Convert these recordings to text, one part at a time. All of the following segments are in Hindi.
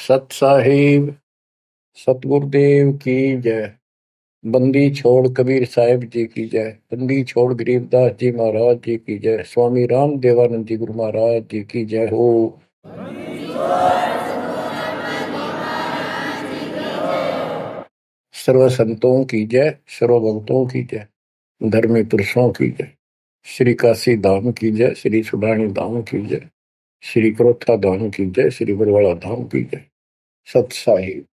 सत साहिब सतगुरुदेव की जय। बंदी छोड़ कबीर साहिब जी की जय। बंदी छोड़ गरीबदास जी महाराज जी की जय। स्वामी राम देवानंद जी गुरु महाराज जी की जय हो। सर्व संतों की जय, सर्व भक्तों की जय, धर्मी पुरुषों की जय। श्री काशी धाम की जय, श्री सुडानी धाम की जय, श्री क्रोथा धाम की जय, श्री बरवाड़ा धाम की जय। सत साहिब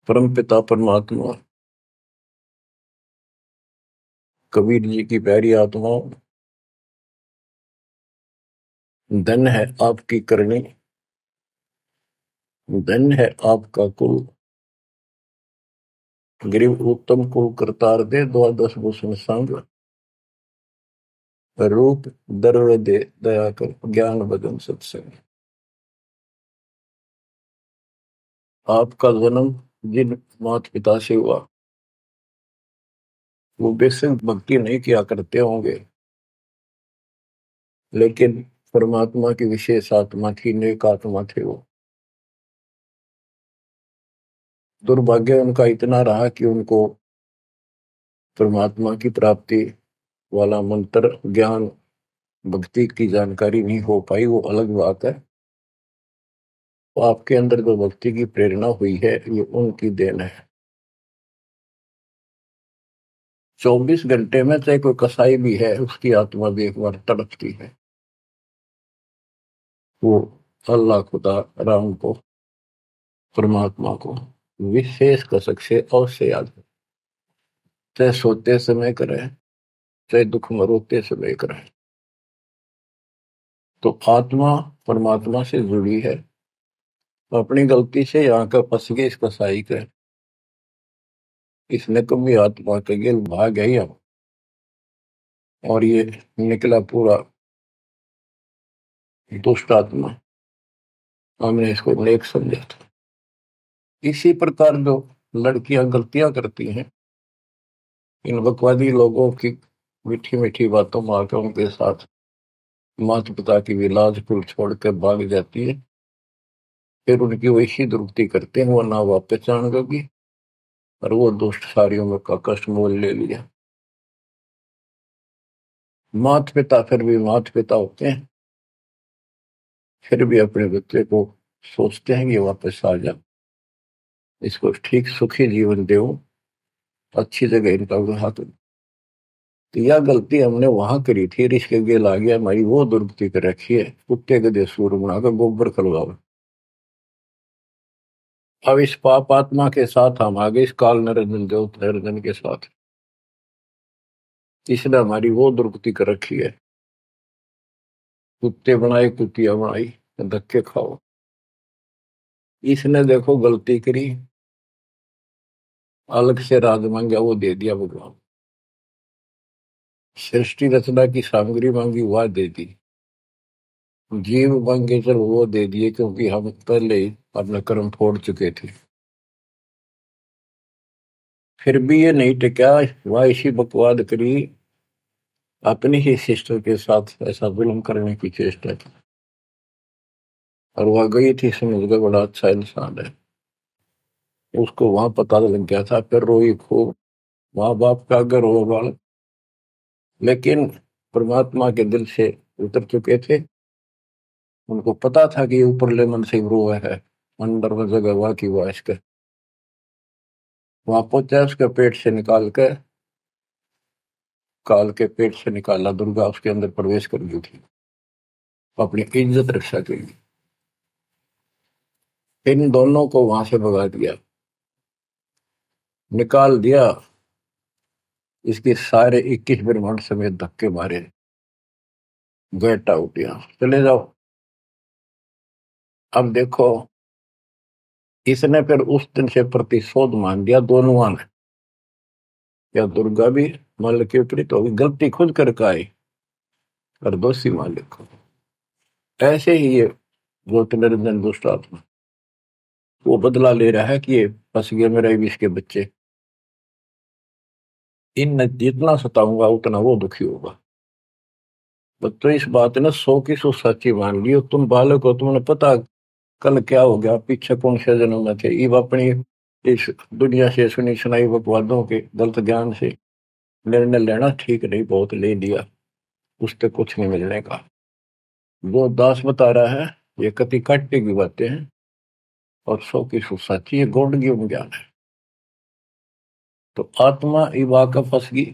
परम पिता परमात्मा कबीर जी की प्यारी आत्माओं, धन है आपकी करनी, धन है आपका कुल। गरीब उत्तम कुल करतार दे, द्वादश भूषण संग रूप दर्व दे, दया कर ज्ञान बदन सत्संग। आपका जन्म जिन माता पिता से हुआ वो बेशक भक्ति नहीं किया करते होंगे, लेकिन परमात्मा की विशेष आत्मा थी, नेक आत्मा थे वो। दुर्भाग्य उनका इतना रहा कि उनको परमात्मा की प्राप्ति वाला मंत्र ज्ञान भक्ति की जानकारी नहीं हो पाई, वो अलग बात है। तो आपके अंदर जो भक्ति की प्रेरणा हुई है ये उनकी देन है। 24 घंटे में चाहे कोई कसाई भी है उसकी आत्मा भी एक बार तड़पती है, वो अल्लाह खुदा राम को परमात्मा को विशेष कसक से अवश्य याद है। चाहे सोते समय करे, चाहे दुख में रोते समय करे, तो आत्मा परमात्मा से जुड़ी है। तो अपनी गलती से यहाँ का फंस गए इस कसाई के, इसने कभी आत्मा के गिल भाग गई हम, और ये निकला पूरा दुष्ट आत्मा। हमने इसको नेक समझा था। इसी प्रकार जो लड़कियां गलतियां करती हैं, इन बकवादी लोगों की मीठी मीठी बातों में आकर उनके साथ माता पिता की भी लाज कुल छोड़ कर भाग जाती है। फिर उनकी वो इसी दुर्गति करते हैं, वो ना वापस जानेगी और वो दुष्ट सारियों में का कष्ट मोल ले लिया। माता पिता फिर भी माता पिता होते हैं, फिर भी अपने बच्चे को सोचते हैं कि वापस आ जा, इसको ठीक सुखी जीवन दो, अच्छी जगह इनका हाथ। तो यह गलती हमने वहां करी थी, इसके गेल आ गया हमारी वो दुर्गति कर रखी है। कुत्ते गधे सूर बनाकर गोबर खलवाओ। अब इस पाप आत्मा के साथ हम आगे इस काल निरंजन देव निरंजन के साथ, इसने हमारी वो दुर्गति कर रखी है। कुत्ते बनाए कुतिया बनाई, धक्के खाओ। इसने देखो गलती करी, अलग से राज मांगा वो दे दिया भगवान। सृष्टि रचना की सामग्री मांगी वह दे दी, जीव मांगे चल वो दे दिए, क्योंकि हम पहले ही अपने कर्म फोड़ चुके थे। फिर भी ये नहीं टिका, वह इसी बकवाद करी, अपनी ही सिस्टर के साथ ऐसा जुल्म करने की चेष्टा की। और वह गई थी, समझ गए बड़ा अच्छा इंसान है, उसको वहां पता लग गया था। फिर रोई खूब, माँ बाप का अगर हो बालक, लेकिन परमात्मा के दिल से उतर चुके थे। उनको पता था कि ऊपर ले मन से रो है, अंदर में जगह हुआ की वाश कर वहां पहुंचा, उसके पेट से निकाल कर, काल के पेट से निकाला, दुर्गा उसके अंदर प्रवेश कर गई थी अपनी इज्जत रक्षा के लिए। इन दोनों को वहां से भगा दिया, निकाल दिया। इसके सारे 21 ब्रह्मांड समेत धक्के मारे, गेट आउट, यहां चले जाओ। अब देखो, इसने फिर उस दिन से प्रतिशोध मान लिया दोनों ने। या दुर्गा भी मालिक के विपरीत होगी, गलती खुद करके आई और दोषी मालिक को। ऐसे ही ये ज्योतिर्निरंजन दुष्ट आत्मा वो बदला ले रहा है कि ये फंस गया मेरा विष के बच्चे, इन जितना सताऊंगा उतना वो दुखी होगा। तो इस बात ने 100 की 100 सच्ची मान ली। तुम बालक हो, तुमने पता कल क्या हो गया, पीछे कौन से जन्म में थे, ये अपनी इस दुनिया से सुनी सुनाई बकवादों के गलत ज्ञान से निर्णय लेना ठीक नहीं, बहुत ले लिया, उससे कुछ नहीं मिलने का। वो दास बता रहा है ये कति काटे की बातें हैं और सौ की सौ सच्ची, ये गौड़ की ज्ञान है। तो आत्मा इवा का फंस गई।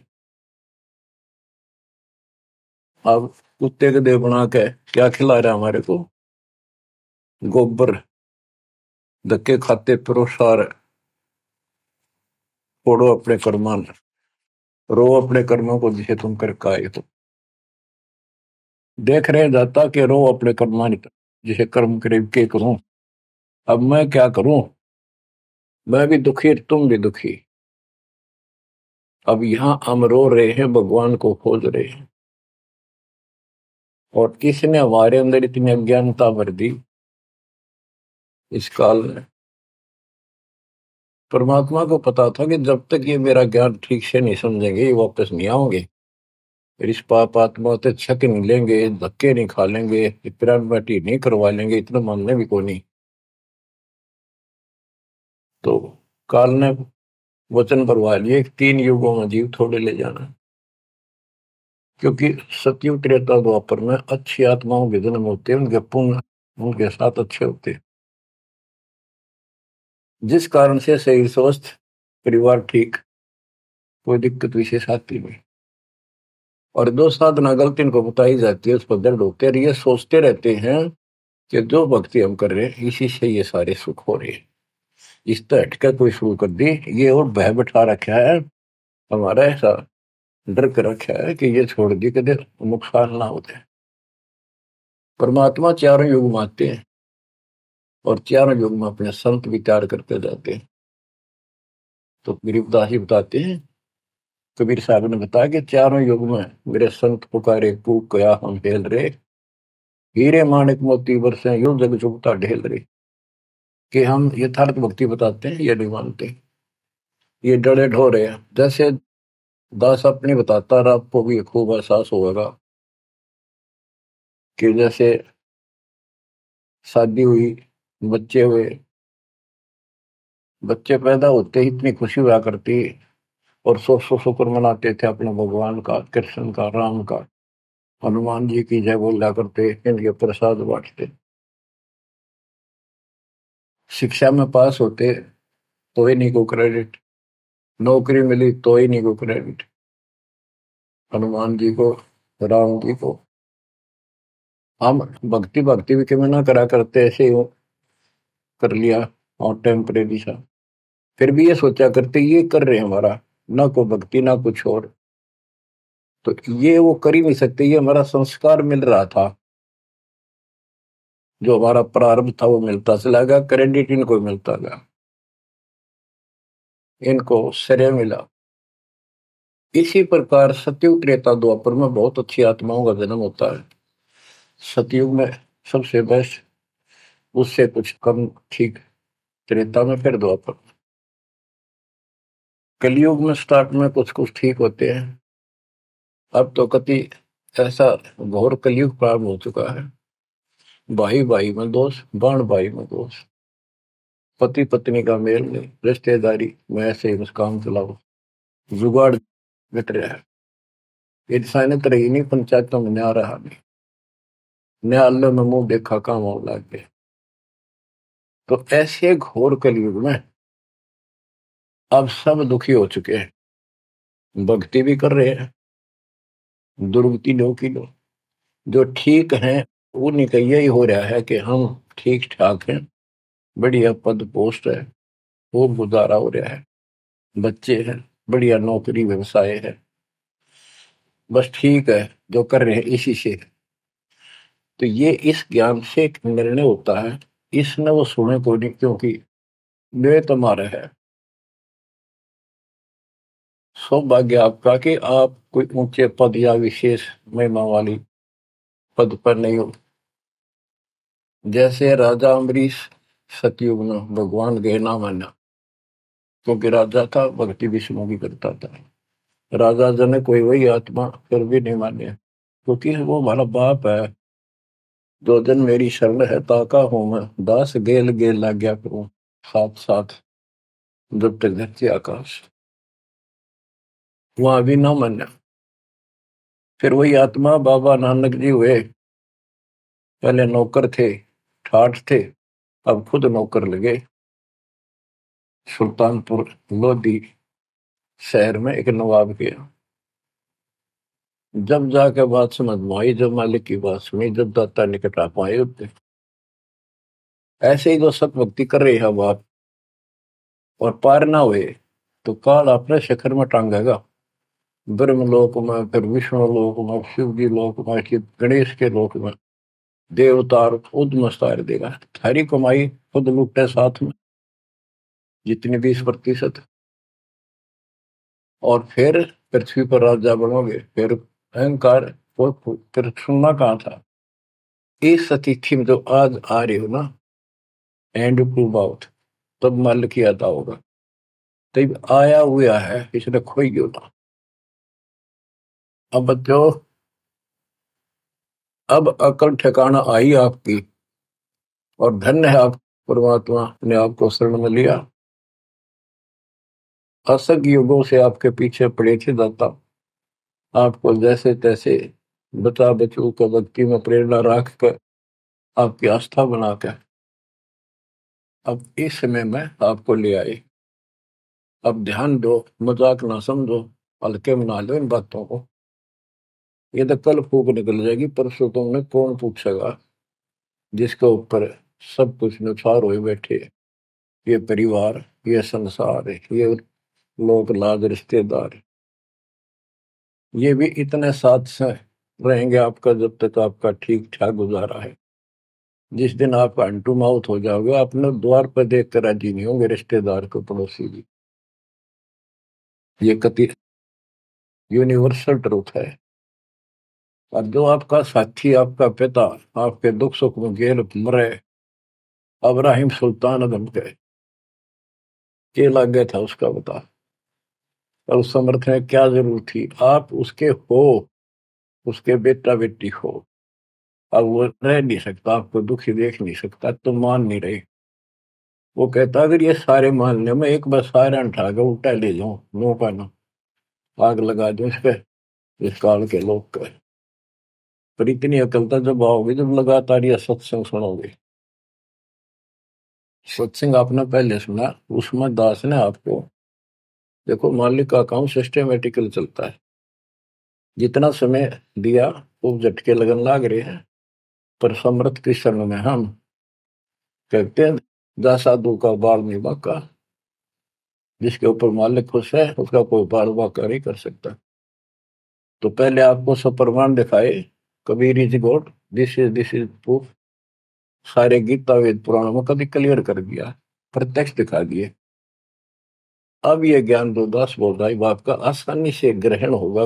अब कुत्ते के देह बना के क्या खिला रहा है हमारे को, गोबर, धक्के खाते प्रोसार, फोड़ो अपने कर्मान, रो अपने कर्मों को जिसे तुम कर आए। तो देख रहे जाता कि रो अपने कर्मान जिसे कर्म करे के करूं, अब मैं क्या करूं, मैं भी दुखी तुम भी दुखी। अब यहां हम रो रहे हैं, भगवान को खोज रहे हैं, और किसने हमारे अंदर इतनी अज्ञानता भर दी इस काल में। परमात्मा को पता था कि जब तक ये मेरा ज्ञान ठीक से नहीं समझेंगे ये वापस नहीं आओगे, फिर इस पाप आत्मा से छक नहीं लेंगे, धक्के नहीं खा लेंगे, पिरान बाटी नहीं करवा लेंगे, इतना मानने भी को नहीं। तो काल ने वचन भरवा लिए 3 युगों में जीव थोड़े ले जाना, क्योंकि सतयुग त्रेता द्वापर में अच्छी आत्माओं के जन्म होते हैं, उनके पुण्य उनके साथ अच्छे होते हैं, जिस कारण से शरीर स्वस्थ, परिवार ठीक, कोई दिक्कत विशेष आती नहीं। और जो साधना गलती इनको बताई जाती है उस पर दर्द होते हैं, ये सोचते रहते हैं कि जो भक्ति हम कर रहे हैं इसी से ये सारे सुख हो रहे हैं, इस तरह हटकर कोई शुरू कर दी, ये और भय बैठा रखा है हमारा, ऐसा डर कर रखा है कि ये छोड़ दी कदे नुकसान ना होते। परमात्मा चारों युग में आते हैं और चारों युग में अपने संत विचार करते जाते हैं। तो गरीबदास जी बताते हैं, कबीर साहब ने बताया कि चारों युग में मेरे संत पुकारे कूक गया हम हेल रे, हीरे माणिक मोती बरसे यूं जग चुगता ढेल रे। कि हम यथार्थ भक्ति बताते हैं ये नहीं मानते, ये डरे ढोरे हैं। जैसे दास अपनी बताता रहा, आपको भी खूब एहसास होगा कि जैसे शादी हुई, बच्चे हुए, बच्चे पैदा होते ही इतनी खुशी हुआ करती, और सौ सौ शुक्र मनाते थे अपने भगवान का, कृष्ण का, राम का, हनुमान जी की जय बोला करते, इनके प्रसाद बांटते। शिक्षा में पास होते तो ही नहीं को क्रेडिट, नौकरी मिली तो ही नहीं को क्रेडिट, हनुमान जी को, राम जी को। हम भक्ति भक्ति भी क्यों ना करा करते, ऐसे ही कर लिया और टेम्परेरी सा, फिर भी ये सोचा करते ये कर रहे हैं हमारा, ना को भक्ति ना कुछ और, तो ये वो कर ही नहीं सकते, ये हमारा संस्कार मिल रहा था, जो हमारा प्रारंभ था वो मिलता चला गया, क्रेडिट इनको मिलता गया, इनको श्रेय मिला। इसी प्रकार सतयुग त्रेता द्वापर में बहुत अच्छी आत्माओं का जन्म होता है। सतयुग में सबसे बेस्ट, उससे कुछ कम ठीक, त्रेता में, फिर द्वापर। कलयुग में स्टार्ट में कुछ कुछ ठीक होते हैं, अब तो कति ऐसा घोर कलयुग प्रारंभ हो चुका है। भाई भाई में दोष, बाण भाई में दोष, पति पत्नी का मेल नहीं, रिश्तेदारी में ऐसे ही बस काम चलाओ, जुगाड़ मिट रहा है, इंसानियत रही नहीं, पंचायतों में न्याय रहा नहीं, न्यायालय में मुंह देखा काम हो लग गए। तो ऐसे घोर कलयुग में अब सब दुखी हो चुके हैं, भक्ति भी कर रहे हैं, दुर्गति लो की लो, जो ठीक है उन्हीं का यही हो रहा है कि हम ठीक ठाक हैं, बढ़िया पद पोस्ट है, खूब गुजारा हो रहा है, बच्चे हैं, बढ़िया नौकरी व्यवसाय है, बस ठीक है जो कर रहे हैं इसी से। तो ये इस ज्ञान से एक निर्णय होता है, इसने वो सुने को नहीं, क्योंकि वे तुम्हारा है। सौभाग्य आपका कि आप कोई ऊंचे पद या विशेष महिमा वाली पद पर नहीं हो। जैसे राजा अम्बरीश सतयुग में भगवान गए ना माना, क्योंकि राजा था, भक्ति विष्णु की करता था, राजा जन कोई वही आत्मा फिर भी नहीं माने, क्योंकि वो हमारा बाप है, जो जन मेरी शरण है ताका हूं मैं, दास गेल गेल लाग्या करूं, साथ साथ जब तक धरती आकाश। वहां भी ना मान्या। फिर वही आत्मा बाबा नानक जी हुए। पहले नौकर थे, ठाठ थे, अब खुद नौकर लगे। सुल्तानपुर लोधी शहर में एक नवाब के यहाँ। जब जाके बात समझ में आई, जब मालिक की बात सुनी, जब दाता निकट आ पाए उतने। ऐसे ही जो सत भक्ति कर रहे हैं बाप और पार ना हुए तो काल अपने शिखर में टांगेगा। ब्रह्म लोक में, फिर विष्णु लोक में, शिव जी लोक में, फिर गणेश के लोक में देवतार खुद मस्तार देगा। थारी कमाई खुद लुटे साथ में जितनी 20%। और फिर पृथ्वी पर राजा बनोगे। फिर अहंकार फिर सुनना कहाँ था। इस अतिथि में जो आज आ रही हो ना, एंड टू बाउट, तब मल की अदा होगा। तब आया हुआ है, इसने खोई क्यों ना। अब बच्चों, अब अकल ठिकाना आई आपकी, और धन्य है आप, परमात्मा ने आपको शरण में लिया। असंख्य युगों से आपके पीछे पड़े थे दाता, आपको जैसे तैसे बचा बचू को भक्ति में प्रेरणा रख कर, आपकी आस्था बनाकर अब इस समय में आपको ले आए। अब ध्यान दो, मजाक ना समझो, हल्के में ना लो इन बातों को। ये तो कल फूक निकल जाएगी, परसों तुमने कौन पूछेगा जिसके ऊपर सब कुछ नुसार हुए बैठे। ये परिवार, ये संसार, ये लोग लाज रिश्तेदार, ये भी इतने साथ से रहेंगे आपका जब तक आपका ठीक ठाक गुजारा है। जिस दिन आप अंटू माउथ हो जाओगे, अपने द्वार पर देख कर राजी नहीं होंगे रिश्तेदार को, पड़ोसी भी। ये कति यूनिवर्सल ट्रूथ है। और जो आपका साथी, आपका पिता, आपके दुख सुख में गेल मरे, अब्राहिम सुल्तान अदम के लागे था उसका बता। और उस समर्थ में क्या जरूरत थी, आप उसके हो, उसके बेटा बेटी हो। अब वो रह नहीं सकता, आपको दुखी देख नहीं सकता, तो मान नहीं रहे। वो कहता अगर ये सारे मान ले, मैं एक बार सारे उठा के उल्टा ले जाऊं, नो का नो, आग लगा दूं इस पे, इस काल के लोग का। पर इतनी अकलता जब आओगे, जब लगातार ये सत्संग सुनोगे। सत्संग आपने पहले सुना, उसमें दास ने आपको, देखो मालिक का काम सिस्टमेटिकल चलता है। जितना समय दिया वो झटके लगन लाग रहे हैं। पर समर्थ कृष्ण में हम कहते हैं, जा साधु का बाल नहीं बांका। जिसके ऊपर मालिक खुश है उसका कोई बाल बांका नहीं कर सकता। तो पहले आपको सब प्रमाण दिखाए, Kabir is God, this is proof. सारे गीता वेद पुराणों में कभी क्लियर कर दिया, प्रत्यक्ष दिखा दिए। अब ये ज्ञान जो दास बोल रहा है बाप का, आसानी से ग्रहण होगा,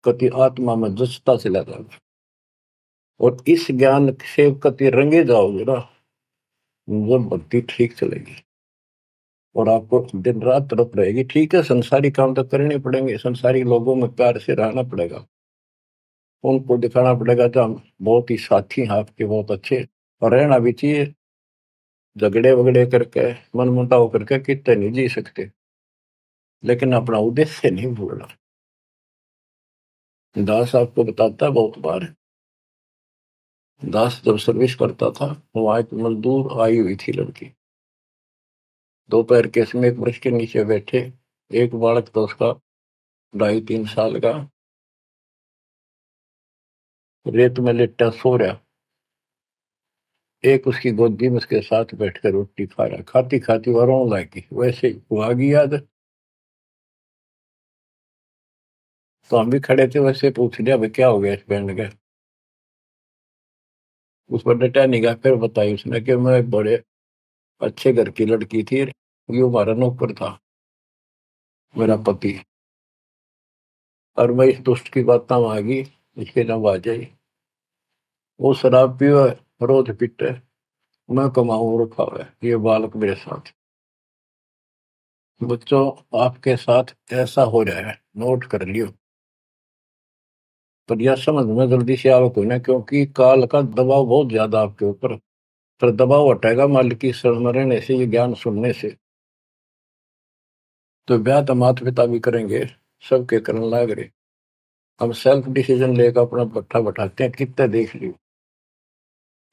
कति आत्मा में जचता चला जाएगा। और इस ज्ञान से कति रंगे जाओगे ना, वो भक्ति ठीक चलेगी। और आपको दिन रात तरफ रहेगी। ठीक है, संसारी काम तो करने पड़ेंगे, संसारी लोगों में प्यार से रहना पड़ेगा, उनको दिखाना पड़ेगा तो हम बहुत ही साथी हैं आपके, बहुत अच्छे। और रहना भी चाहिए। झगड़े वगड़े करके, मन मुटाव करके कितने नहीं जी सकते, लेकिन अपना उद्देश्य नहीं भूलना। दास आपको बताता है बहुत बार, दास जब सर्विस करता था, वहां एक मजदूर आई हुई थी लड़की। दोपहर के समय एक वृक्ष के नीचे बैठे, एक बालक तो उसका 2.5-3 साल का रेत में लेटा सो रहा। एक उसकी गोदी में उसके साथ बैठकर रोटी खा रहा, खाती खाती वह रोने लगी। वैसे ही वो आ गई याद, तो हम भी खड़े थे, वैसे पूछ लिया भाई क्या हो गया इस बैंड का। उस पर डटा नहीं गया। फिर बताई उसने कि मैं एक बड़े अच्छे घर की लड़की थी, ये हमारा नौकर था, मेरा पति। और मैं इस दुष्ट की बात में आ गई, इसके नाम आ जाई। वो शराब पियो, रोज पीटे, मैं कमाऊं रखा हुआ है, ये बालक मेरे साथ। बच्चों, आपके साथ ऐसा हो रहा है, नोट कर लियो। पर यह समझ में जल्दी से आवक हुई ना, क्योंकि काल का दबाव बहुत ज्यादा आपके ऊपर। पर दबाव हटेगा मालिक की शरण में रहने से, ये ज्ञान सुनने से। तो ब्याह तो माता पिता भी करेंगे, सबके करने लाग रहे। हम सेल्फ डिसीजन लेकर अपना भट्ठा बैठाते हैं, कितना देख लियो।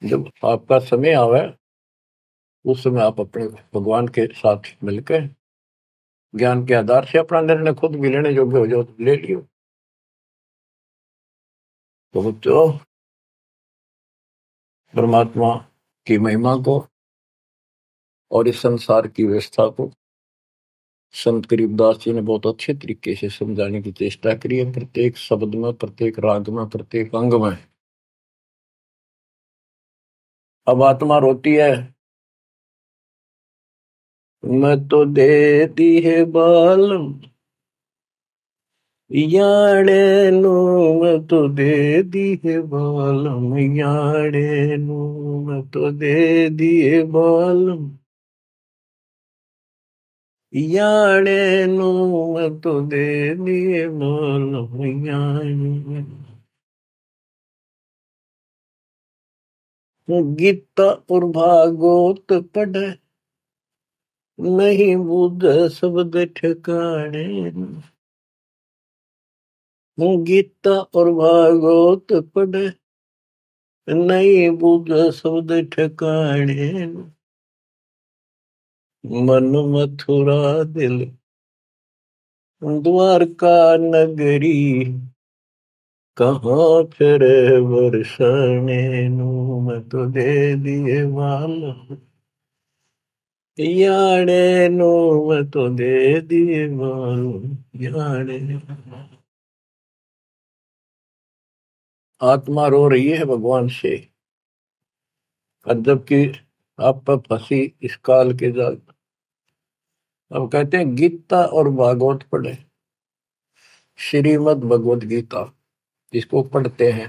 जब आपका समय आवे, उस समय आप अपने भगवान के साथ मिलकर ज्ञान के आधार से अपना निर्णय खुद भी लेने योग्य हो जाओ तो ले लियो। तो बच्चों, परमात्मा की महिमा को और इस संसार की व्यवस्था को संत करीबदास जी ने बहुत अच्छे तरीके से समझाने की चेष्टा करी है, प्रत्येक शब्द में, प्रत्येक राग में, प्रत्येक अंग में। अब आत्मा रोती है, मैं तो दे दी है बालम याड़े नु, मैं तो दे दी है बालम याड़े नु, मैं तो दे दिए बालम याड़े नु, मैं तो दे दिए बालम याड़े। गीता और भागवत पढ़े, नहीं बुझ शब्द ठिकाने। गीता और भागवत पढ़े, नहीं बुझ शब्द ठिकाने। मन मथुरा दिल द्वारका नगरी, कहाँ फिर बरसाने नू, मैं तो दे दिए बालम याड़े नो, मैं तो दे दिए बालम याड़े। आत्मा रो रही है भगवान से, और जबकि आप पर फंसी इस काल के जाल। अब कहते हैं गीता और भागवत पढ़े, श्रीमद् भगवत गीता इसको पढ़ते हैं,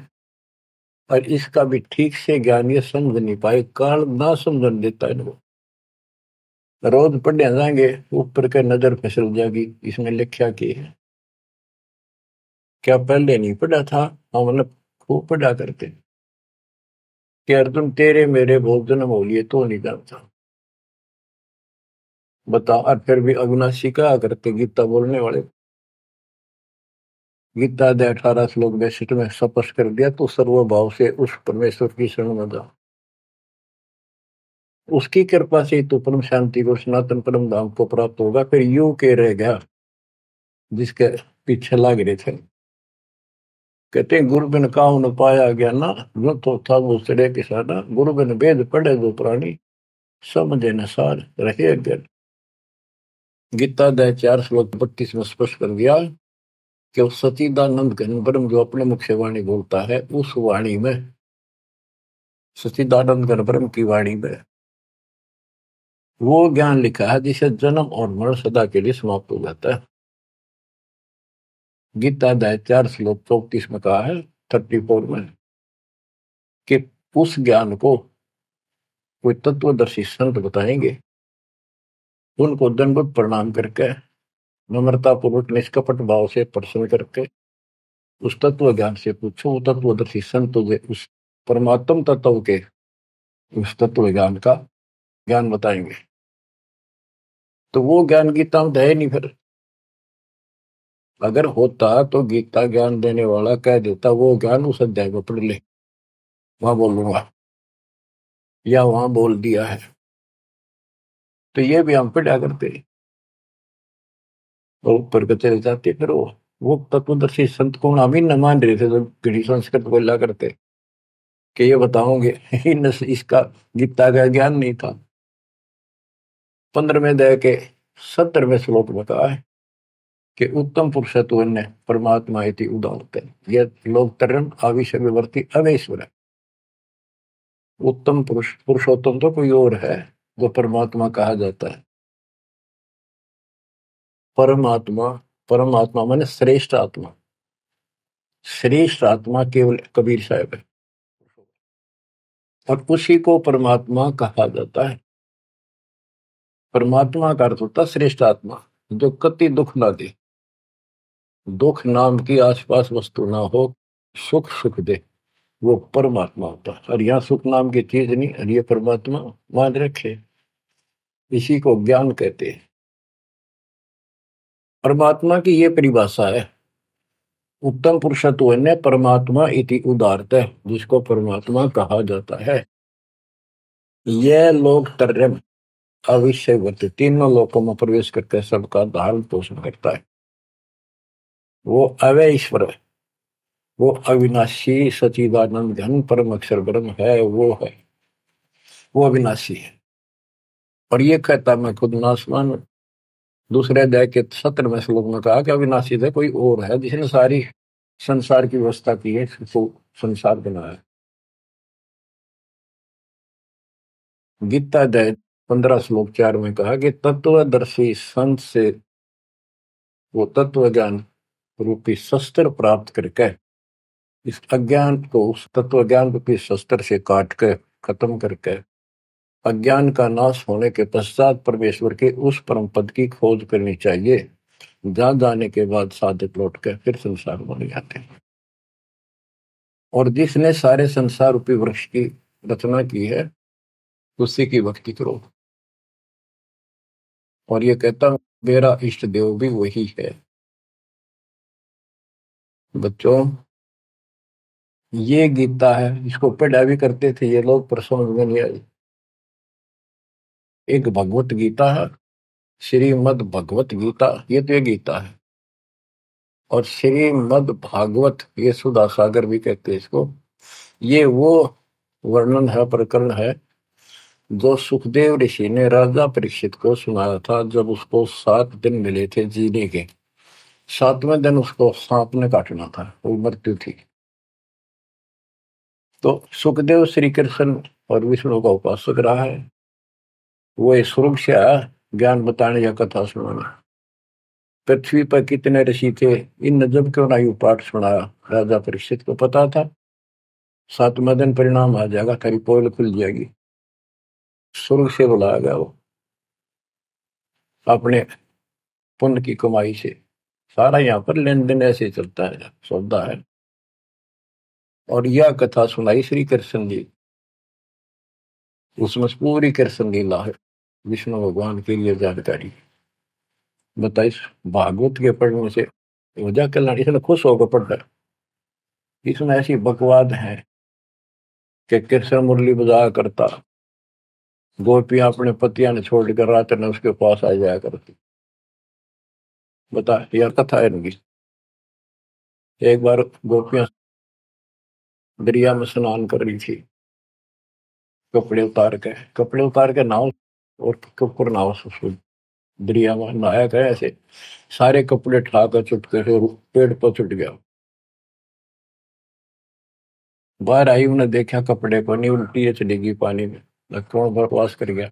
और इसका भी ठीक से ज्ञान ये समझ नहीं पाए, काल ना समझन देता है इनको। रोज पढ़ने जाएंगे, ऊपर के नजर फिसल जाएगी, इसमें लिखा की है क्या पहले नहीं पढ़ा था। हम मतलब खूब पढ़ा करते कि अर्जुन तेरे मेरे बहुत जन्म हो लिए तो नहीं जानता। बता, और फिर भी अविनाशी कहा करते गीता बोलने वाले। गीता अध्याय 18 श्लोक 62 में स्पष्ट कर दिया, तो सर्वभाव से उस परमेश्वर की शरण में जा, उसकी कृपा से तो परम शांति को, सनातन परम धाम को प्राप्त होगा। फिर यू के रह गया जिसके पीछे लाग रहे थे। कहते हैं गुरु बिन काहू न पाया गया ना, जो तो था वो सड़े किसाना। गुरु बिन वेद पढ़े जो प्राणी, समझे न सार रहे अज्ञान। गीता अध्याय 4 श्लोक 32 में स्पष्ट कर दिया कि उस सचिदानंद घन ब्रह्म जो अपने मुख से वाणी बोलता है, उस वाणी में, सचिदानंद घन ब्रह्म की वाणी में वो ज्ञान लिखा है जिसे जन्म और मरण सदा के लिए समाप्त हो जाता है। गीता अध्याय 4 श्लोक 34 में कहा है, 34 में, कि उस ज्ञान को कोई तत्वदर्शी संत बताएंगे, उनको दंडवत प्रणाम करके, नम्रता पूर्वक निष्कपट भाव से प्रश्न करके उस तत्व ज्ञान से पूछो। वो तत्वदर्शी संत तुझे उस परमात्म तत्व के, उस तत्व ज्ञान का ज्ञान बताएंगे। तो वो ज्ञान गीता में है नहीं। फिर अगर होता तो गीता ज्ञान देने वाला कह देता वो ज्ञान उस अध्याय में पढ़ ले, वहां बोलूंगा, या वहां बोल दिया है। तो ये भी हम पढ़ा करते और ऊपर के चले जाते। फिर वो तत्वदर्शी संत को हम ही न मान रहे थे, तो पीढ़ी संस्कृत बोला करते कि ये बताओगे इसका गीता का ज्ञान नहीं था। 15वें अध्याय के 70वें श्लोक में कहा है कि उत्तम पुरुषत्व ने परमात्मा इति उदाहरते, यह लोक तरन आविष्य विवर्ती अवेश्वर है। उत्तम पुरुष, पुरुषोत्तम तो कोई और है जो परमात्मा कहा जाता है। परमात्मा, परमात्मा माने श्रेष्ठ आत्मा, श्रेष्ठ आत्मा केवल कबीर साहब है, और उसी को परमात्मा कहा जाता है। परमात्मा का अर्थ होता श्रेष्ठ आत्मा, जो कति दुख ना दे, दुख नाम की आसपास वस्तु ना हो, सुख सुख दे, वो परमात्मा होता है। और यहाँ सुख नाम की चीज नहीं, और ये परमात्मा मान रखे, इसी को ज्ञान कहते हैं। परमात्मा की ये परिभाषा है, उत्तम पुरुषत्व ने परमात्मा इति उदारत है, जिसको परमात्मा कहा जाता है। यह लोग तरम अविषयवत, तीनों लोकों में प्रवेश करके सबका धारण पोषण करता है। वो अवय ईश्वर है, वो अविनाशी सचिदानंद घन परम अक्षर ब्रह्म है, वो अविनाशी है। और ये कहता मैं खुद नासवान। दूसरे अध्याय के 17वें श्लोक में कहा कि अविनाशी है कोई और है, जिसने सारी संसार की व्यवस्था की है, इसको संसार बनाया। गीता अध्याय 15 श्लोक 4 में कहा कि तत्वदर्शी संत से वो तत्व ज्ञान रूपी शस्त्र प्राप्त करके इस अज्ञान को उस तत्व ज्ञान रूपी शस्त्र से काट के खत्म करके अज्ञान का नाश होने के पश्चात परमेश्वर के उस परम पद की खोज करनी चाहिए, जहां जाने के बाद साधक लौट के फिर संसार बन जाते हैं। और जिसने सारे संसार रूपी वृक्ष की रचना की है, उसी की भक्ति करो। और ये कहता मेरा इष्ट देव भी वही है। बच्चों, ये गीता है, इसको पढ़ा भी करते थे ये लोग, पर समझ में नहीं आई। एक भगवत गीता है, श्रीमद् भगवत गीता, ये तो ये गीता है। और श्रीमद् भागवत, ये सुधा सागर भी कहते हैं इसको। ये वो वर्णन है, प्रकरण है, जो सुखदेव ऋषि ने राजा परीक्षित को सुनाया था, जब उसको 7 दिन मिले थे जीने के। 7वें दिन उसको सांप ने काटना था, वो मृत्यु थी। तो सुखदेव श्री कृष्ण और विष्णु का उपासक रहा है। वो ये स्वर्ग से आया ज्ञान बताने या कथा सुनाने। पृथ्वी पर कितने ऋषि थे, इन जब क्यों ना यू पाठ सुनाया। राजा परीक्षित को पता था 7वें दिन परिणाम आ जाएगा, तेरी पोल खुल जाएगी। स्वर्ग से बुलाया गया वो, अपने पुण्य की कमाई से। सारा यहाँ पर लेन देन ऐसे चलता है, सौदा है। और यह कथा सुनाई श्री कृष्ण जी, उसमें पूरी कृष्ण लीला है, विष्णु भगवान के लिए जानकारी बताइए। भागवत के पढ़ने से वजह कल्याण, इसने खुश होकर पढ़ा। इसमें ऐसी बकवाद है कि कृष्ण मुरली बजाया करता, गोपियां अपने पतिया ने छोड़कर रात ने उसके पास आ जाया करती। बता, यह कथा है इनकी। एक बार गोपियां दरिया में स्नान कर रही थी, कपड़े उतार के नाव और ऊपर नाव से दरिया में नहाया गया। ऐसे सारे कपड़े ठाकर चुटके से पेड़ पर चुट गया। बाहर आई, उन्हें देखा कपड़े को नहीं, उल्टी है चलेगी पानी में, लक्ष्मण बकवास कर गया।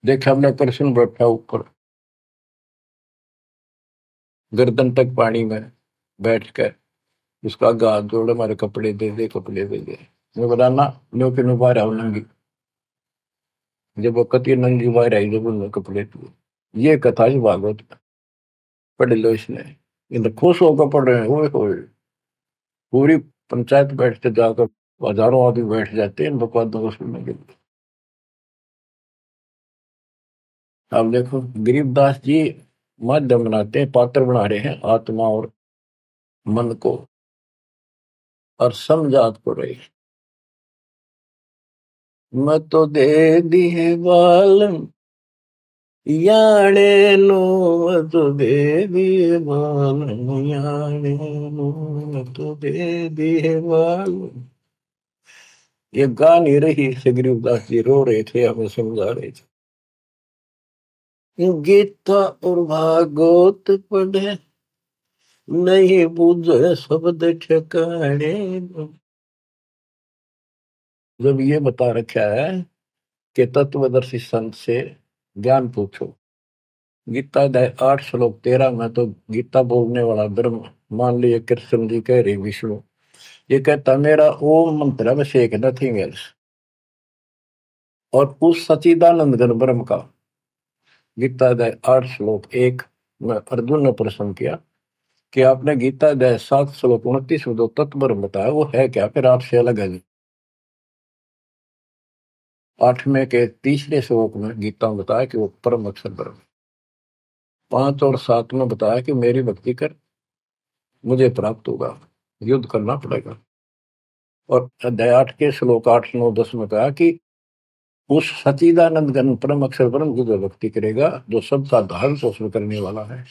देखा हमने कृष्ण बैठा ऊपर गर्दन तक पानी में बैठ कर, उसका हाथ जोड़े, हमारे कपड़े दे दे, कपड़े दे दे। मैं बोला ना, नो के नो बाहर आओ नंगी। जब वो कती नंगी बाहर आई, जब उन्होंने कपड़े दिए। ये कथा ही भागवत में, पढ़ लो इसने। इन खुश होकर पढ़ रहे हैं, ओए पूरी पंचायत बैठते जाकर, हजारों आदमी बैठ जाते हैं इन बकवादों को सुनने के लिए। अब देखो गरीबदास जी माध्यम बनाते हैं, पात्र बना रहे हैं आत्मा और मन को, और समझात को रहे। मैं तो दे दी है बाल याने नो, मैं तो दे दी है बाल याने नो, मैं तो दे दी है बाल। ये गा नहीं रही से, गरीबदास जी रो रहे थे, हमें समझा रहे थे। गीता और भागवत पढ़े, नहीं बुझे शब्द ठिकाने। जब ये बता रखा है कि तत्वदर्शी संत से ज्ञान पूछो, गीता अध्याय 8 श्लोक 13 में तो गीता बोलने वाला ब्रह्म, मान लिए कृष्ण जी कह रहे विष्णु, ये कहता मेरा ओम मंत्र अभिषेक नथिंग एल्स। और उस सचिदानंद घन ब्रह्म का, गीता अध्याय 8 श्लोक 1 में अर्जुन ने प्रश्न किया कि आपने गीता अध्याय 7 श्लोक 29 में जो तत्व ब्रह्म बताया वो है क्या, फिर आपसे अलग है। 8वें के तीसरे श्लोक में गीता में बताया कि वो परम अक्षर ब्रह्म। 5 और 7 में बताया कि मेरी भक्ति कर मुझे प्राप्त होगा, युद्ध करना पड़ेगा। और अध्याय 8 के श्लोक 8 9 10 में कहा कि उस सच्चिदानंद घन परम अक्षर ब्रह्म की जो भक्ति करेगा, जो सबका धारण पोषण करने वाला है,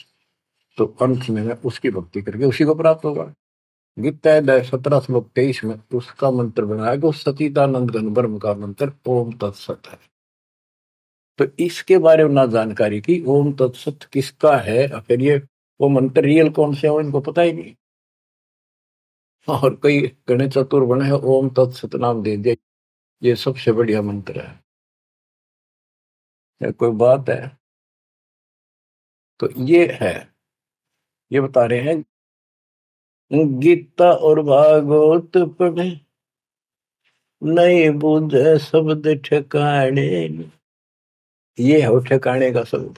तो अंत में उसकी भक्ति करके उसी को प्राप्त होगा। गीता अध्याय 17 श्लोक 23 में उसका मंत्र बनाया कि उस सच्चिदानंद घन ब्रह्म का मंत्र ओम तत्सत है। तो इसके बारे में ना जानकारी की, ओम तत्सत किसका है, फिर ये वो मंत्र रियल कौन से हो इनको पता ही नहीं। और कई गणे चतुर बने हैं, ओम तत्सत नाम दे दिया, ये सबसे बढ़िया मंत्र है। कोई बात है। तो ये है, ये बता रहे हैं गीता और भागवत पढ़े नहीं बुझे शब्द ठिकाने। ये है ठिकाने का शब्द,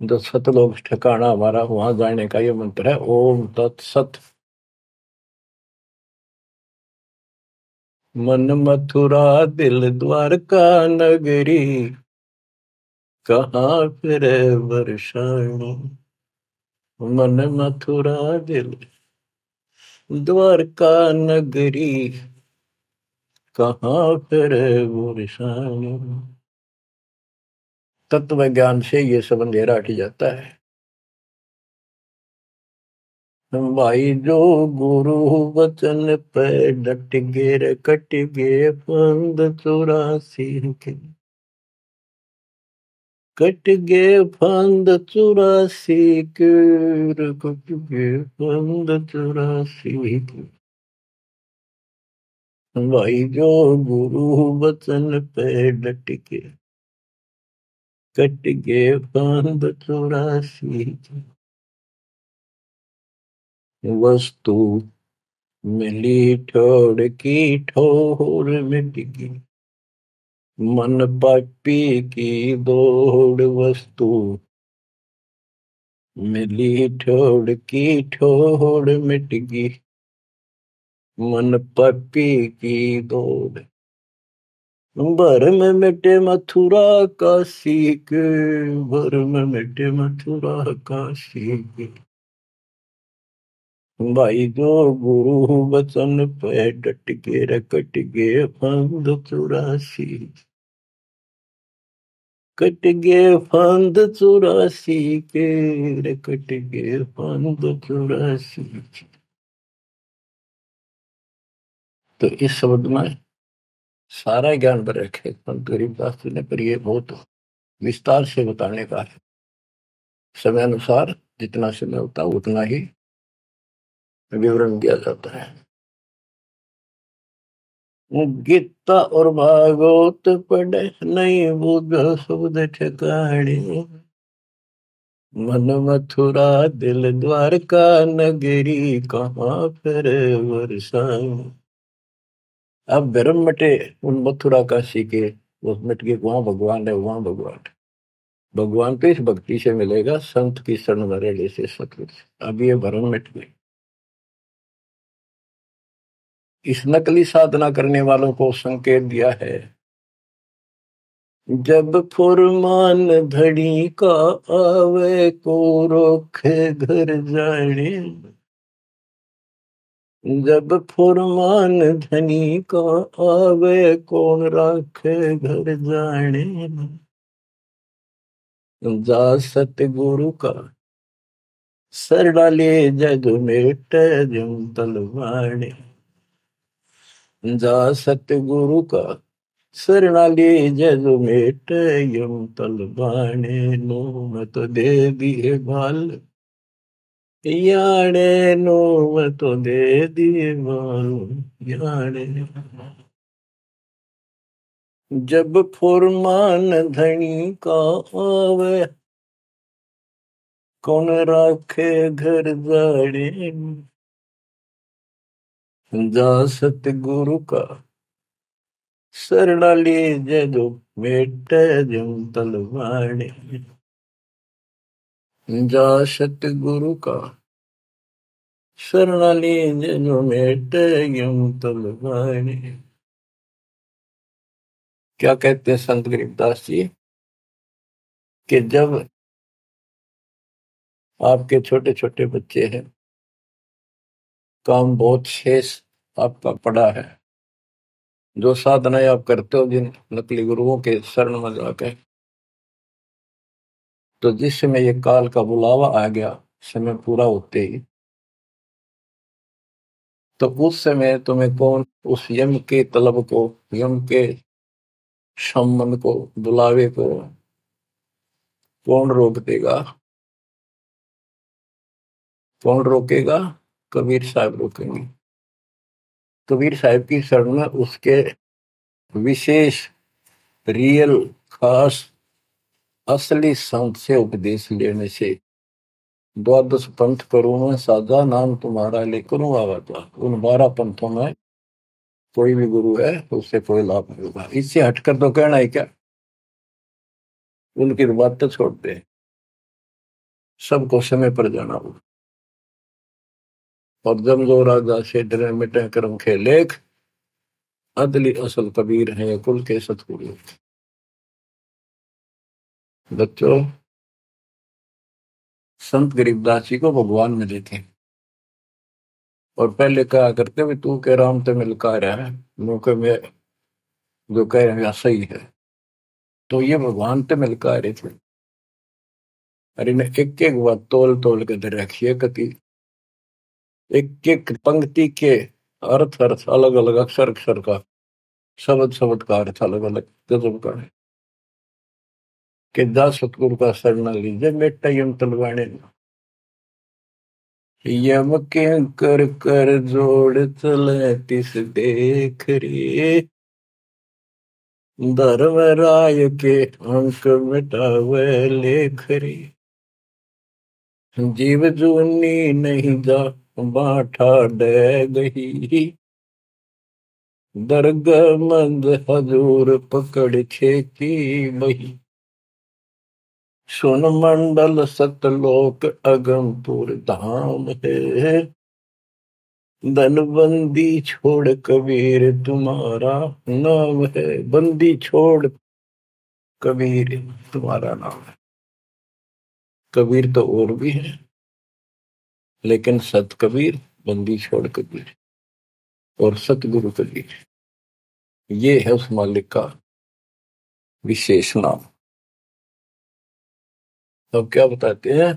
जो सतलोक ठिकाना हमारा, वहां जाने का ये मंत्र है ओम तत्सत। मन मथुरा दिल द्वारका नगरी, कहाँ फिर वर्षाणी। मन मथुरा दिल द्वारका नगरी, कहाँ फिर वर्षाणी। तत्व ज्ञान से ये सब अंधेरा हट जाता है। भाई जो गुरु वचन पे डट गे कट गे फंद 84 के, कट गे फंद 84 के, कट गे फंद 84 के। भाई जो गुरु वचन पे डट के कट गे फंद 84 के। वस्तु मिली ठोड़ की ठोर मिट गई, मन पापी की दौड़। वस्तु मिली ठोड़ की ठोड़ मिट गई, मन पापी की दौड़। भरम मिटे मथुरा काशी के, भरम मिटे मथुरा काशी के। भाई जो गुरु वचन पे डट के रकट गे फंद 84, कट गे फंद 84 के, रकट गे फंद 84। तो इस शब्द में सारा ज्ञान पर रखे संत गरीबदास जी ने, पर ये बहुत विस्तार से बताने का है। समय अनुसार जितना समय होता है उतना ही विवरण दिया जाता है। गीता और भागवत पढ़े नहीं बुझ शब्द ठिकाने, मन मथुरा दिल द्वारका नगरी, कहाँ फिर वर्षाणी। अब भरम मटे उन मथुरा काशी के, वो मिट गए, वहां भगवान है, वहां भगवान है। भगवान तो इस भक्ति से मिलेगा, संत की शरण में रहने से सतगुरु से। अब ये भरम मिट गई। इस नकली साधना करने वालों को संकेत दिया है, जब फुरमान धड़ी का आवे को रोखे घर जाने। जब फुरमान धनी का आवे कौन राखे घर जाने। जा सतगुरु का सरडाले जग मेट जम तलवाने। जा सतगुरु का सरणाले जग मेट यम तलवाने। नो मत दे दिए बाल याने, नो मत दे दिए बाल याने। जब फुरमान धनी का आवे कौन राखे घर जाड़े। जा सतगुरु का सरणाली जदो मेट जम तलवाड़े। जा सतगुरु का शरणाली जो मेट यूं तलवाने। क्या कहते हैं संत गरीबदास जी कि जब आपके छोटे छोटे बच्चे हैं, काम बहुत शेष आपका पड़ा है, जो साधनाएं आप करते हो जिन नकली गुरुओं के शरण में जाकर, तो जिस समय ये काल का बुलावा आ गया, समय पूरा होते ही, तो उस समय तुम्हें कौन उस यम के तलब को, यम के सम्मन को, बुलावे को कौन रोक देगा? कौन रोकेगा? कबीर साहब रोकेंगे। कबीर साहब की शरण में उसके विशेष, रियल, खास, असली संत से उपदेश लेने से, द्वादश पंथ करूं मैं साझा, नाम तुम्हारा लेकर आवाजा। उन 12 पंथों में कोई भी गुरु है उससे कोई लाभ नहीं होगा। इससे हटकर तो कहना है क्या? उनकी बात तो छोड़ते हैं, सबको समय पर जाना होगा। और जम जो राजा से डरे मिटे कर्म खे लेख, अदली असल कबीर है कुल के सतगुरु। बच्चों, संत गरीबदास जी को भगवान मिले थे और पहले कहा करते भी तू कह राम तो मिलका रहा है, मौके में जो कह रहे हैं सही है। तो ये भगवान तो मिलका रहे थे। अरे ने एक एक बात तोल तोल के दे रखी है, कति एक एक पंक्ति के अर्थ अर्थ अलग अलग, अक्षर अक्षर का, शब्द शब्द का अर्थ अलग अलग गजब का है। कि जा सतगुरु का शरण लीजिए मेटा यम तलवाने, यम के कर कर जोड़ चले तिस देख रे, धर्म राय के अंक मिटावे लेख रे। जीव जूनी नहीं जा बाठा डे गही, दर्ग मंद हजूर पकड़ खेती बही। सुन मंडल सतलोक अगमपुर धाम है, धनबंदी छोड़ कबीर तुम्हारा नाम है। बंदी छोड़ कबीर तुम्हारा नाम है। कबीर तो और भी है, लेकिन सत कबीर, बंदी छोड़ कबीर और सतगुरु कबीर, ये है उस मालिक का विशेष नाम। तो क्या बताते हैं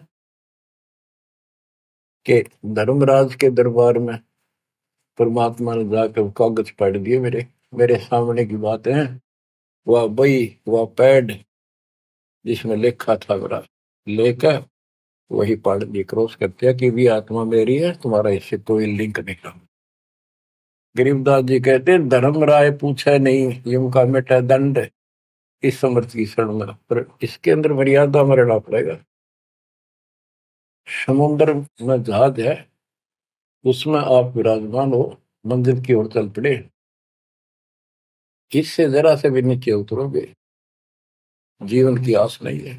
कि धर्मराज के दरबार में परमात्मा ने जाकर कागज पढ़ दिए, मेरे मेरे सामने की बात है। वह बई, वह पैड जिसमें लिखा था मेरा, लेकर वही पढ़ दी, क्रॉस करते हैं कि भी आत्मा मेरी है, तुम्हारा इससे कोई लिंक नहीं रहा। गरीबदास जी कहते हैं धर्म राय पूछे नहीं यम का मिटा दंड, इस समर्थ की शरण में, पर इसके अंदर मर्यादा में रहना पड़ेगा। समुद्र में जहाज है, उसमें आप विराजमान हो, मंजिल की ओर चल पड़े, इससे जरा से भी नीचे उतरोगे, जीवन की आस नहीं है।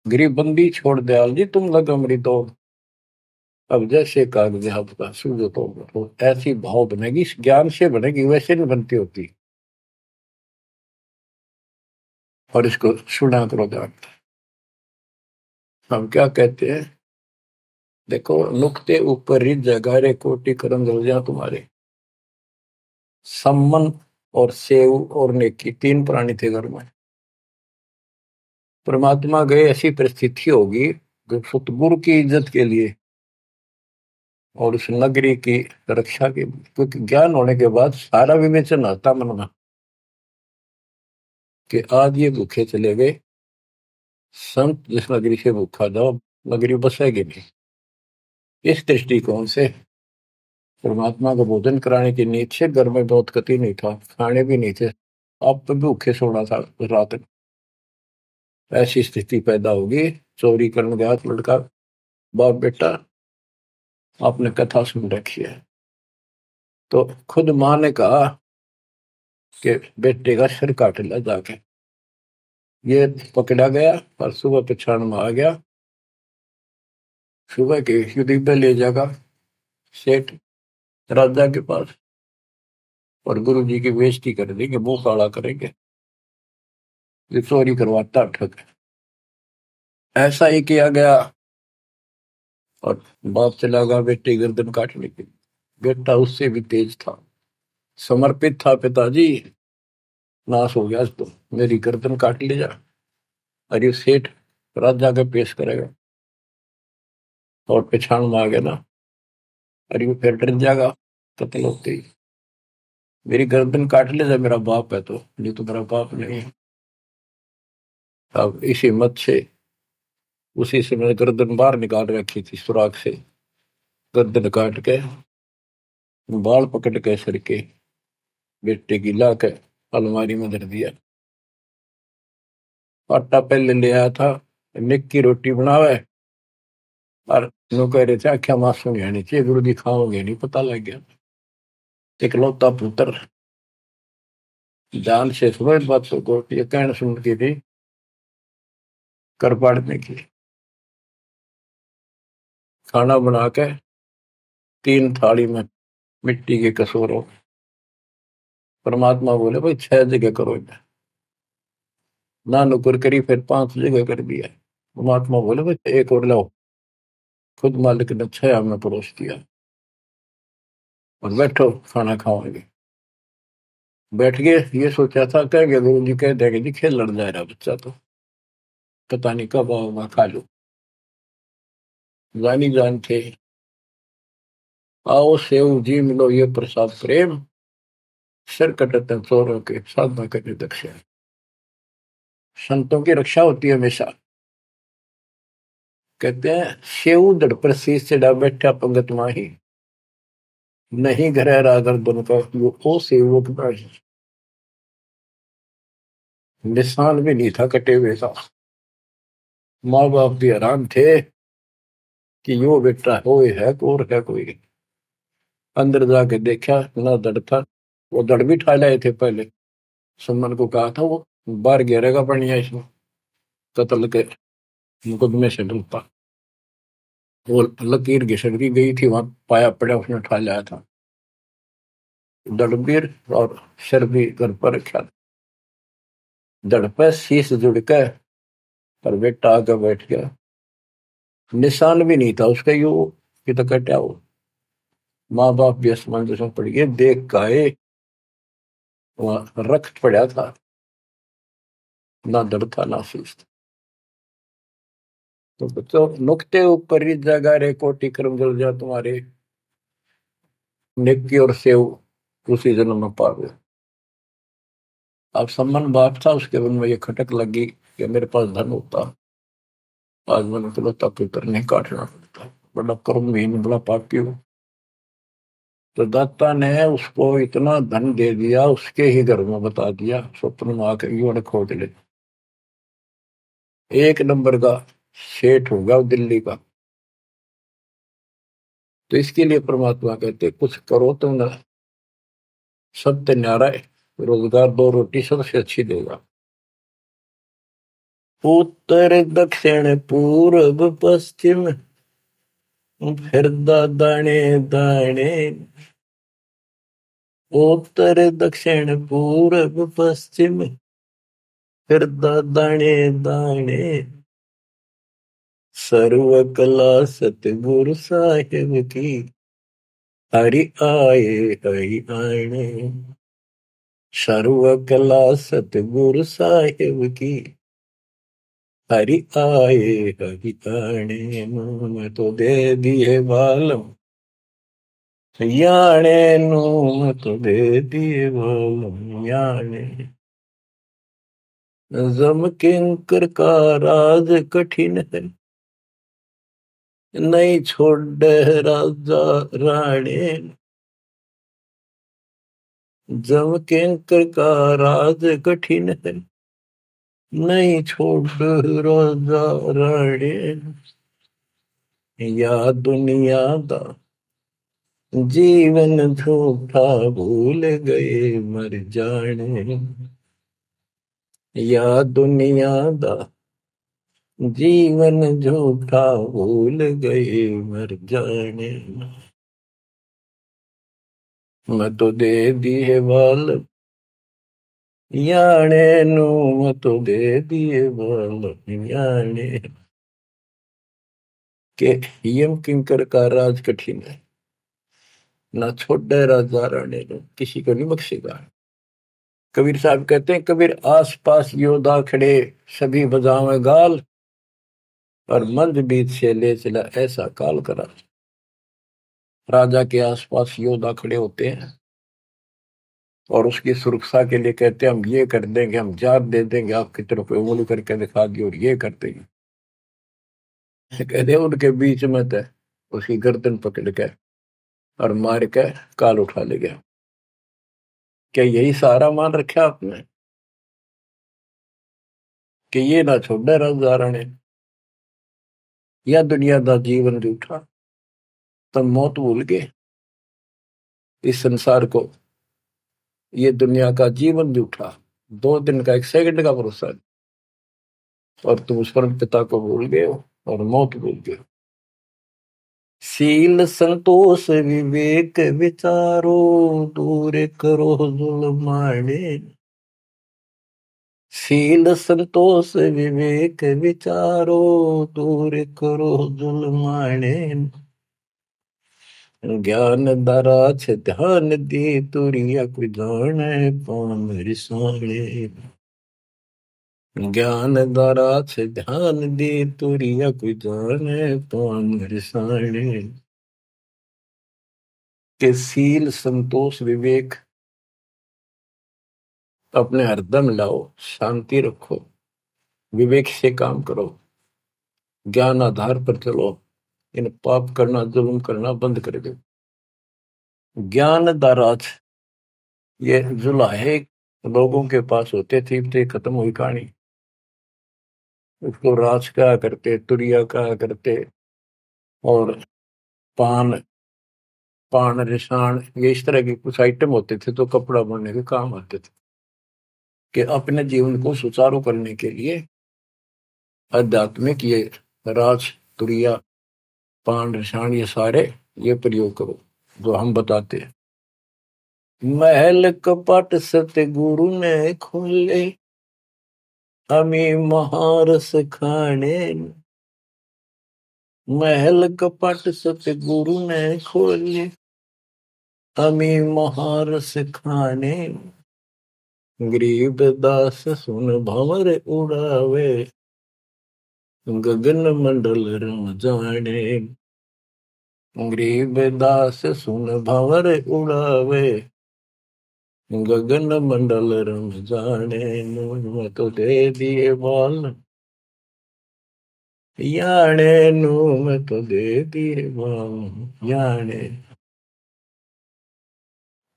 गरीबबंदी छोड़ दयाल जी तुम लगा मरी दौड़, अब जैसे कागज आपका सूझो तो ऐसी भाव बनेगी, इस ज्ञान से बनेगी, वैसे नहीं बनती होती। और इसको सुना करो ध्यान। हम क्या कहते हैं, देखो नुक्ते ऊपर रिज जगारे कोटि करम रोजा तुम्हारे। सम्मन और सेव और नेकी, 3 प्राणी थे घर में। परमात्मा गए, ऐसी परिस्थिति होगी जो सतगुरु की इज्जत के लिए और उस नगरी की रक्षा के, क्योंकि ज्ञान होने के बाद सारा विवेचन आता मन में कि आज ये भूखे चले गए, संत जिस नगरी से भूखा जाओ नगरी बसेगी नहीं। इस दृष्टिकोण से परमात्मा को भोजन कराने की नींद से घर में बहुत कति नहीं था, खाने भी नहीं थे, अब तो भूखे सोना था रात। ऐसी स्थिति पैदा होगी, चोरी करने गया लड़का, बाप बेटा आपने कथा सुन रखी है। तो खुद मां ने कहा कि बेटे का सिर काट लिया जाके। ये पकड़ा गया और सुबह पछाण में आ गया, सुबह के युद्ध पे ले जाएगा, सेठ राजा के पास और गुरु जी की बेइज्जती कर देंगे, मुंह काला करेंगे, ये चोरी करवाता ठग। ऐसा ही किया गया और बाप चला गया बेटे गर्दन काटने के लिए। बेटा उससे भी तेज था, समर्पित था, पिताजी नाश हो गया तो मेरी गर्दन काट ले जा। अरे सेठ राजा के पेश करेगा और पछाण में आ गया ना, अरे वो फिर डर जाएगा कत्ल होते ही, मेरी गर्दन काट ले जा, मेरा बाप है तो, नहीं तो मेरा बाप नहीं है। अब इसी मत से उसी से मैंने गर्दन बाहर निकाल रखी थी सुराख से, गर्दन काट के बाल पकड़ के सर के बेटे की ला के अलमारी में धर दिया। आटा पहले ले आया था, निक की रोटी बनावे और नो कह रहे थे आख्या मासू नहीं आनी चाहिए, गुरु जी खाओगे नहीं, पता लग गया। इकलौता पुत्र जान से समझ बातों को, ये कहना सुन की थी कर पाड़ने की। खाना बना के 3 थाली में मिट्टी के कसूरों, परमात्मा बोले भाई 6 जगह करो, ना नुकर करी, फिर 5 जगह कर दिया। परमात्मा बोले भाई एक और लाओ, खुद मालिक ने 6 में परोस दिया और बैठो खाना खाओगे। बैठ गए, ये सोचा था कहेंगे गुरु जी, कह देंगे जी खेल लड़ जा रहा बच्चा तो, पता नहीं कब आओगा, खा लो। जानी जान थे, आओ सेव जी मिलो ये प्रसाद प्रेम, सिर कटते चोरों के साधना करने दक्षिण। संतों की रक्षा होती है हमेशा। कहते हैं सेव दड़ पर शीश चढ़ा बैठा पंगत माही, नहीं घर रागर बन का वो सेवक नहीं। निशान भी नहीं था कटे हुए का। माँ बाप भी हैरान थे कि यो बेटा हो है और है कोई। अंदर जाके देखा ना दड़ था, वो दड़ भी ठा लाए थे पहले, सुमन को कहा था वो बाहर घेरेगा बढ़िया इसमें, कत्ल के मुकदमे से डूबता। वो लकीर घिसक दी गई थी, वहां पाया पड़ा उसने उठा लाया था। दड़बीर और सिर भी घर पर रखा था, दड़ पे शीश जुड़ के पर बेटा आके बैठ गया। निशान भी नहीं था उसका, यू कि तो कटा हो। माँ बाप भी असमंजस में पड़ गए, देख गाए वहां रख पड़ा था, ना दड़ था ना शीश था। तो बच्चों नुक्ते ऊपर ही जगा रे कोटि कर्म जल जा तुम्हारे, नेकी और सेव उसी जन्म में पावे। अब सम्मान बाप था, उसके मन में ये खटक लगी कि मेरे पास धन होता, आज मैंने इकलौता पुत्र नहीं काटना पड़ता, बड़ा कर्महीन बड़ा पापी हूं। तो दाता ने उसको इतना धन दे दिया, उसके ही घर में बता दिया, स्वप्न में आकर युवा खोज ले, 1 नंबर का सेठ होगा दिल्ली का। तो इसके लिए परमात्मा कहते कुछ करो तो ना, सत्य न्यारा है, रोजगार 2 रोटी सबसे अच्छी देगा। उत्तर दक्षिण पूर्व पश्चिम फिर दाने दाने, उत्तर दक्षिण पूर्व पश्चिम फिर दाने दाने, सर्व कला सतगुरु साहिब की, हरि आए हरि आने। सर्व कला सतगुरु साहिब की, हरि आए हरि आने। मैं तो दे दिए बालम याने नू, मैं तो दे दिए बालम याने। जम किंकर का राज कठिन है, नहीं छोड़ राजा राणे। जम किंकर का राज कठिन है, नहीं छोड़ राजा राणे। या दुनिया दा जीवन झूठा भूल गए मर जाने, या दुनिया दा जीवन झूठा भूल गए मर जाने। मैं तो दे दिए बाल याने नू, मैं तो दे दिए बाल याने के। यम किंकर का राज कठिन है, ना छोड़े राजा राणे ने, किसी को नहीं बख्शेगा। कबीर साहब कहते हैं, कबीर आस पास योद्धा खड़े सभी बजावे गाल, और मंद बीत से ले चला ऐसा काल करा। राजा के आसपास योद्धा खड़े होते हैं और उसकी सुरक्षा के लिए कहते हैं, हम ये कर देंगे, हम जात दे देंगे, आपकी तरफ उंगली करके दिखा दी और ये कर देंगे। कहते हैं उनके बीच में थे, उसकी गर्दन पकड़ के और मार के काल उठा ले गया। क्या यही सहारा मान रखा आपने कि ये ना छोड़े राजा राणे, या दुनिया का जीवन जूठा, तब मौत भूल गए इस संसार को, ये दुनिया का जीवन जूठा, 2 दिन का 1 सेकंड का भरोसा है, और तुम उस परम पिता को भूल गए हो और मौत भूल गए हो। शील संतोष विवेक विचारो, दूर करो जुल्माने। शील संतोष विवेक विचारो, दूर करो जुल्माने। ज्ञान दरा छ ध्यान दे, तुरिया कोई जाने पान रिसाणे। ज्ञान दरा छ ध्यान दे, तुरिया कोई जाने पान रिसाणे। के शील संतोष विवेक अपने हरदम लाओ, शांति रखो, विवेक से काम करो, ज्ञान आधार पर चलो, इन पाप करना जुल्म करना बंद कर दो। ज्ञान दाराज, ये जुलाहे लोगों के पास होते थे, खत्म हुई कहानी। उसको राज कहा करते, तुरिया कहा करते, और पान पान रिसाण, ये इस तरह के कुछ आइटम होते थे तो कपड़ा बनने के काम आते थे। कि अपने जीवन को सुचारू करने के लिए आध्यात्मिक ये राज तुरिया पान रिसाण ये सारे ये प्रयोग करो जो हम बताते हैं। महल कपट सतगुरु ने खोले, अमी महारस खाने। महल कपट सतगुरु ने खोले, अमी महारस खाने। गरीब दास सुन भंवर उड़ावे, गगन मंडल रम जाने। गरीब दास सुन भंवर उड़ावे, गगन मंडल रम जाने। मैं तो दे दिए बाल याने नू, मैं तो दे दिए बाल याने।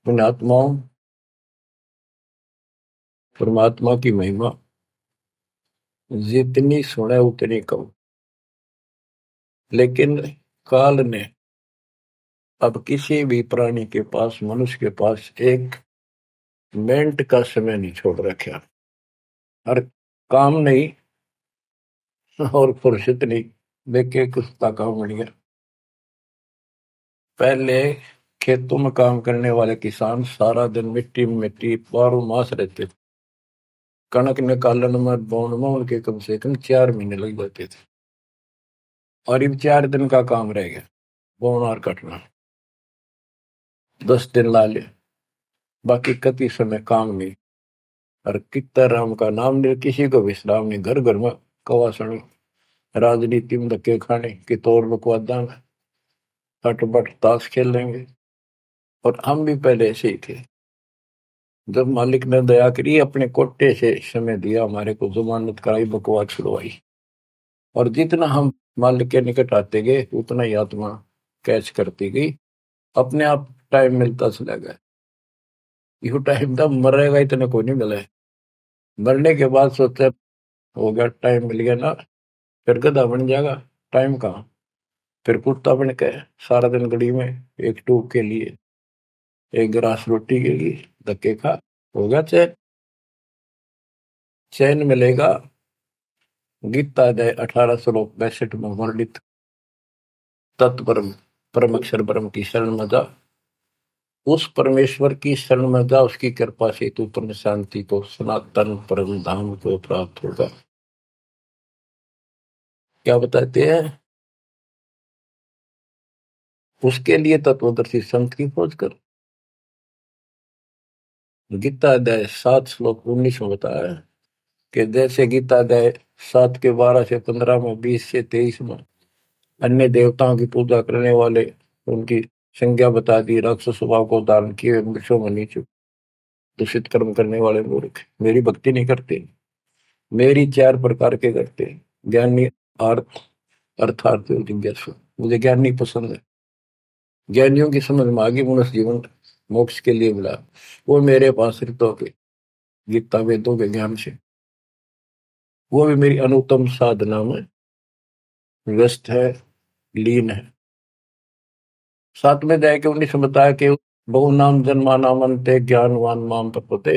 पुण्यात्माओं, परमात्मा की महिमा जितनी सुने उतनी कम। लेकिन काल ने अब किसी भी प्राणी के पास, मनुष्य के पास 1 मिनट का समय नहीं छोड़ रखा। हर काम नहीं और फुर्सत नहीं, देखे कुछ काम बन गया। पहले खेतों में काम करने वाले किसान सारा दिन मिट्टी में मिट्टी 12 मास रहते थे। कणक निकालन में बोन में उनके कम से कम 4 महीने लग जाते थे, और अब 4 दिन का काम रह गया, बोना और कटना। 10 दिन ला ले, बाकी कति समय काम नहीं, और कितना राम का नाम नहीं, किसी को विश्राम नहीं। घर घर में कवासण, राजनीति में धक्के खाने की तौर बकवादा में हटबट ताश खेल लेंगे। और हम भी पहले ऐसे ही थे। जब मालिक ने दया करी, अपने कोटे से समय दिया हमारे को, जमानत कराई, बकवास छुड़वाई, और जितना हम मालिक के निकट आते गए उतना ही आत्मा कैच करती गई, अपने आप टाइम मिलता चला गया। यू टाइम तब मरेगा इतने को नहीं मिला है। मरने के बाद सोचते हो गया, टाइम मिल गया ना, फिर गधा बन जाएगा, टाइम कहाँ। फिर कुत्ता बन के सारा दिन गली में एक टूक के लिए, एक गिलास रोटी के लिए धक्के खा, होगा चैन। चैन मिलेगा गीता अध्याय 18 श्लोक 62 में वर्णित तत्परम परम अक्षर ब्रह्म की शरण में जा, उस परमेश्वर की शरण में जा, उसकी कृपा से तू परम शांति को, सनातन परम धाम को प्राप्त होगा। क्या बताते हैं? उसके लिए तत्वदर्शी संत की खोज कर। गीता अध्याय 7 श्लोक 19 में बताया है कि जैसे गीता अध्याय 7 के 12 से 15 में, 20 से 23 में अन्य देवताओं की पूजा करने वाले, उनकी संज्ञा बता दी, राक्षस स्वभाव को धारण किए वृक्षों में नीचे दूषित कर्म करने वाले मूर्ख मेरी भक्ति नहीं करते। मेरी 4 प्रकार के करते हैं, ज्ञानी, अर्थ, अर्थार्थ और जिज्ञासु। मुझे ज्ञान नहीं पसंद है। ज्ञानियों की समझ में आगे मनुष्य जीवन मोक्ष के लिए मिला, वो मेरे पास ऋतों के, गीता वेदों के ज्ञान से, वो भी मेरी अनुत्तम साधना में व्यस्त है, लीन है। 7वें अध्याय के 19 में बताया कि बहु नाम जन्मा नामंते ज्ञानवान माम प्रपते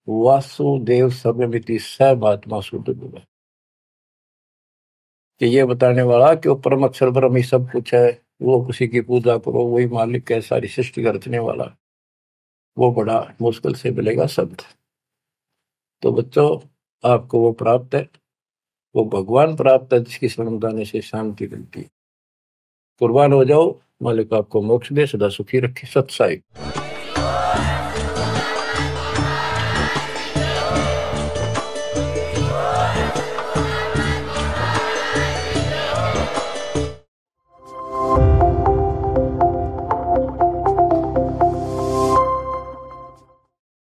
वासुदेव सर्वमिति सर्वात्मा शुद्ध बुद्ध। कि ये बताने वाला कि वो परम अक्षर ब्रह्म ही सब कुछ है, वो किसी की पूजा करो, वही मालिक है, सारी सृष्टि का रचने वाला, वो बड़ा मुश्किल से मिलेगा शब्द। तो बच्चों, आपको वो प्राप्त है, वो भगवान प्राप्त है जिसकी शरण जाने से शांति मिलती है। कुर्बान हो जाओ, मालिक आपको मोक्ष दे, सदा सुखी रखे। सत्साई।